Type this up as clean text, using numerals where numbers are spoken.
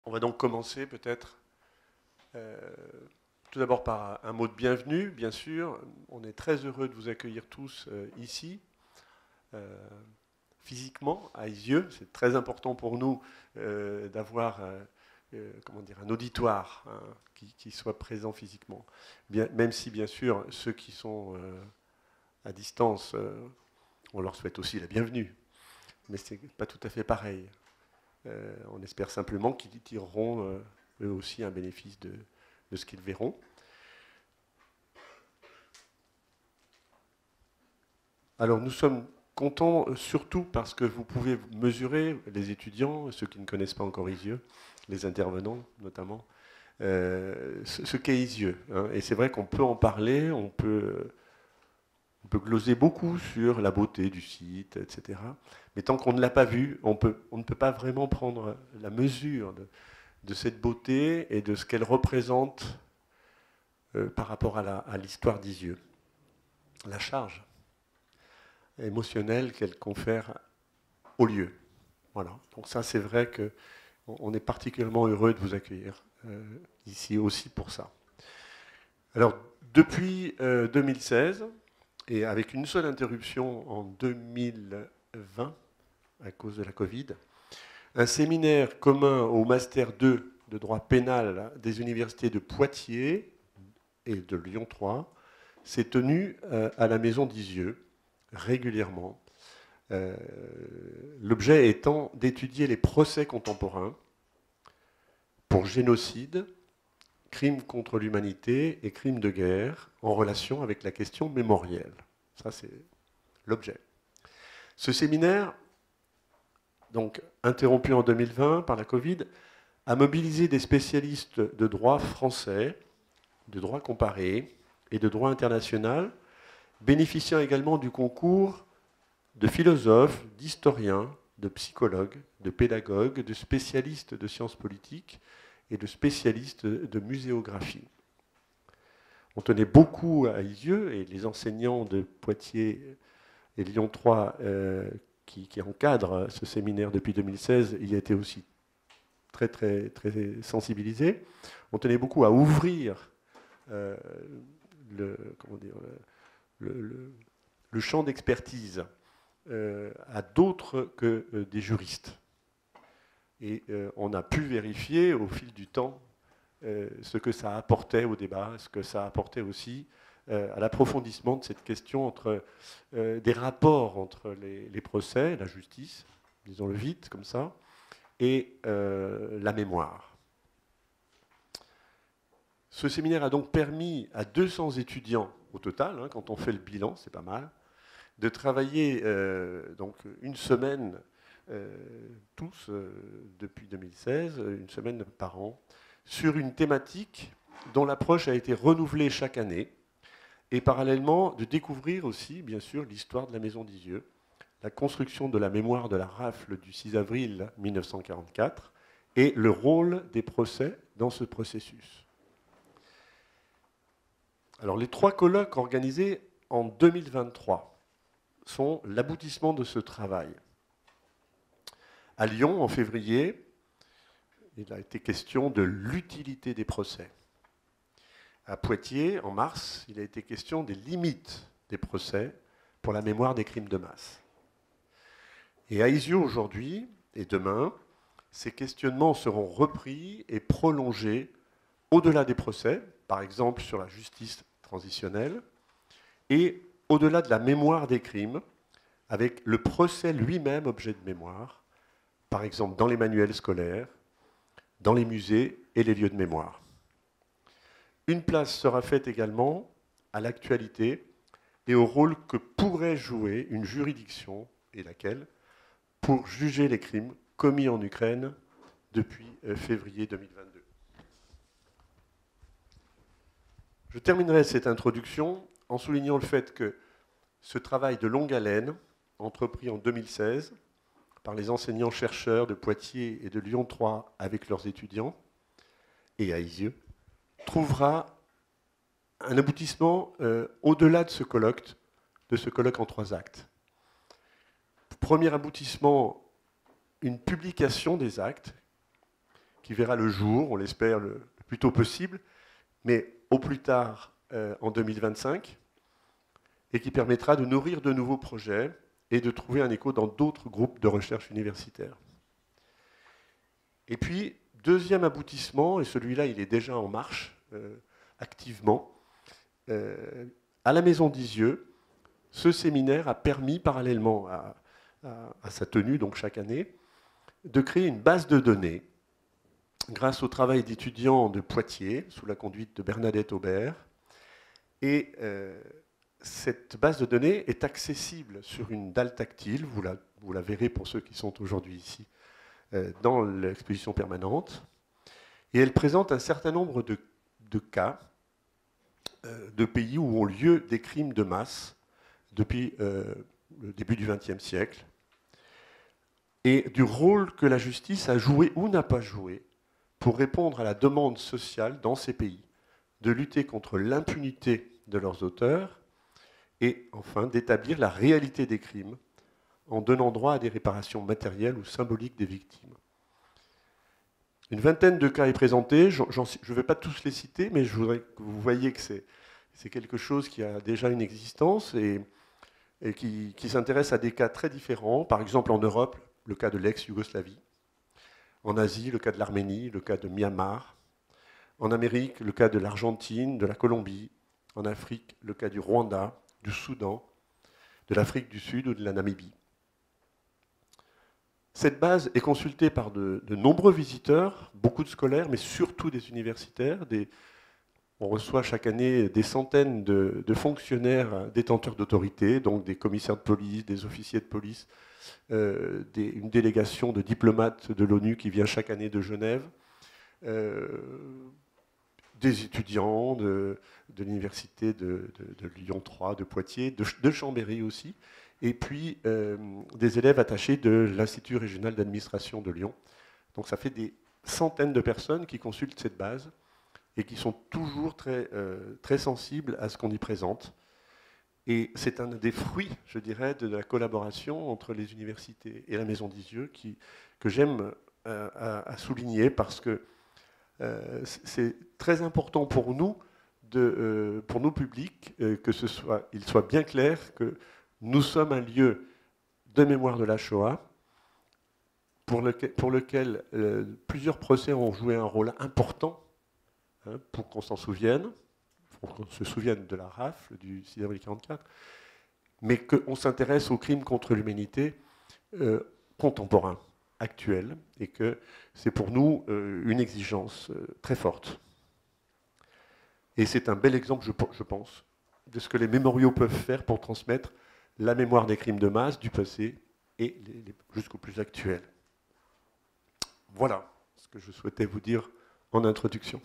On va donc commencer peut-être euh, tout d'abord par un mot de bienvenue, bien sûr. On est très heureux de vous accueillir tous ici, euh, physiquement, à Isieux. C'est très important pour nous d'avoir comment dire, un auditoire hein, qui soit présent physiquement. Même si, bien sûr, ceux qui sont à distance, on leur souhaite aussi la bienvenue. Mais ce n'est pas tout à fait pareil. On espère simplement qu'ils tireront eux aussi un bénéfice de ce qu'ils verront. Alors nous sommes contents surtout parce que vous pouvez mesurer, les étudiants, ceux qui ne connaissent pas encore Isieux, les intervenants notamment, ce qu'est Isieux. Hein. Et c'est vrai qu'on peut en parler, on peut gloser beaucoup sur la beauté du site, etc. Mais tant qu'on ne l'a pas vu, on ne peut pas vraiment prendre la mesure de cette beauté et de ce qu'elle représente par rapport à l'histoire d'Isieux. La charge émotionnelle qu'elle confère au lieu. Voilà. Donc ça, c'est vrai qu'on est particulièrement heureux de vous accueillir ici aussi pour ça. Alors, depuis 2016, et avec une seule interruption en 2020 à cause de la Covid, un séminaire commun au Master 2 de droit pénal des universités de Poitiers et de Lyon 3 s'est tenu à la maison d'Isieux régulièrement. L'objet étant d'étudier les procès contemporains pour génocide, crimes contre l'humanité et crimes de guerre en relation avec la question mémorielle. Ça, c'est l'objet. Ce séminaire, donc interrompu en 2020 par la Covid, a mobilisé des spécialistes de droit français, de droit comparé et de droit international, bénéficiant également du concours de philosophes, d'historiens, de psychologues, de pédagogues, de spécialistes de sciences politiques et de spécialistes de muséographie. On tenait beaucoup à Isieux et les enseignants de Poitiers et Lyon 3 qui encadrent ce séminaire depuis 2016 y étaient aussi très sensibilisés. On tenait beaucoup à ouvrir le, comment dire, le champ d'expertise à d'autres que des juristes. Et on a pu vérifier au fil du temps ce que ça apportait au débat, ce que ça apportait aussi à l'approfondissement de cette question entre des rapports entre les procès, la justice, disons-le vite comme ça, et la mémoire. Ce séminaire a donc permis à 200 étudiants au total, hein, quand on fait le bilan, c'est pas mal, de travailler donc une semaine tous depuis 2016, une semaine par an, sur une thématique dont l'approche a été renouvelée chaque année, et parallèlement de découvrir aussi, bien sûr, l'histoire de la Maison d'Isieux, la construction de la mémoire de la rafle du 6 avril 1944 et le rôle des procès dans ce processus. Alors les 3 colloques organisés en 2023 sont l'aboutissement de ce travail. À Lyon, en février, il a été question de l'utilité des procès. À Poitiers, en mars, il a été question des limites des procès pour la mémoire des crimes de masse. Et à Isieux, aujourd'hui et demain, ces questionnements seront repris et prolongés au-delà des procès, par exemple sur la justice transitionnelle, et au-delà de la mémoire des crimes, avec le procès lui-même objet de mémoire, par exemple dans les manuels scolaires, dans les musées et les lieux de mémoire. Une place sera faite également à l'actualité et au rôle que pourrait jouer une juridiction, et laquelle, pour juger les crimes commis en Ukraine depuis février 2022. Je terminerai cette introduction en soulignant le fait que ce travail de longue haleine, entrepris en 2016 par les enseignants-chercheurs de Poitiers et de Lyon 3 avec leurs étudiants, et à Isieux, trouvera un aboutissement au-delà de ce colloque en 3 actes. Premier aboutissement, une publication des actes qui verra le jour, on l'espère le plus tôt possible, mais au plus tard en 2025, et qui permettra de nourrir de nouveaux projets et de trouver un écho dans d'autres groupes de recherche universitaire. Et puis, deuxième aboutissement, et celui-là il est déjà en marche activement, à la Maison d'Isieux, ce séminaire a permis, parallèlement à sa tenue, donc chaque année, de créer une base de données grâce au travail d'étudiants de Poitiers, sous la conduite de Bernadette Aubert. Et cette base de données est accessible sur une dalle tactile, vous la verrez pour ceux qui sont aujourd'hui ici, dans l'exposition permanente. Et elle présente un certain nombre de cas de pays où ont lieu des crimes de masse depuis le début du XXe siècle, et du rôle que la justice a joué ou n'a pas joué pour répondre à la demande sociale dans ces pays, de lutter contre l'impunité de leurs auteurs, et enfin d'établir la réalité des crimes en donnant droit à des réparations matérielles ou symboliques des victimes. Une vingtaine de cas est présenté, je ne vais pas tous les citer, mais je voudrais que vous voyez que c'est quelque chose qui a déjà une existence et qui s'intéresse à des cas très différents. Par exemple, en Europe, le cas de l'ex-Yougoslavie. En Asie, le cas de l'Arménie, le cas de Myanmar. En Amérique, le cas de l'Argentine, de la Colombie. En Afrique, le cas du Rwanda, du Soudan, de l'Afrique du Sud ou de la Namibie. Cette base est consultée par de nombreux visiteurs, beaucoup de scolaires, mais surtout des universitaires. On reçoit chaque année des centaines de fonctionnaires détenteurs d'autorité, donc des commissaires de police, des officiers de police, une délégation de diplomates de l'ONU qui vient chaque année de Genève, des étudiants de l'université de Lyon 3, de Poitiers, de Chambéry aussi, et puis des élèves attachés de l'Institut régional d'administration de Lyon. Donc ça fait des centaines de personnes qui consultent cette base et qui sont toujours très sensibles à ce qu'on y présente. Et c'est un des fruits, je dirais, de la collaboration entre les universités et la Maison d'Isieux que j'aime à souligner parce que c'est très important pour nous, pour nos publics, qu'il soit bien clair que nous sommes un lieu de mémoire de la Shoah pour lequel plusieurs procès ont joué un rôle important pour qu'on s'en souvienne, pour qu'on se souvienne de la rafle du 6 avril 1944, mais qu'on s'intéresse aux crimes contre l'humanité contemporains, actuels, et que c'est pour nous une exigence très forte. Et c'est un bel exemple, je pense, de ce que les mémoriaux peuvent faire pour transmettre la mémoire des crimes de masse du passé et jusqu'au plus actuel. Voilà ce que je souhaitais vous dire en introduction.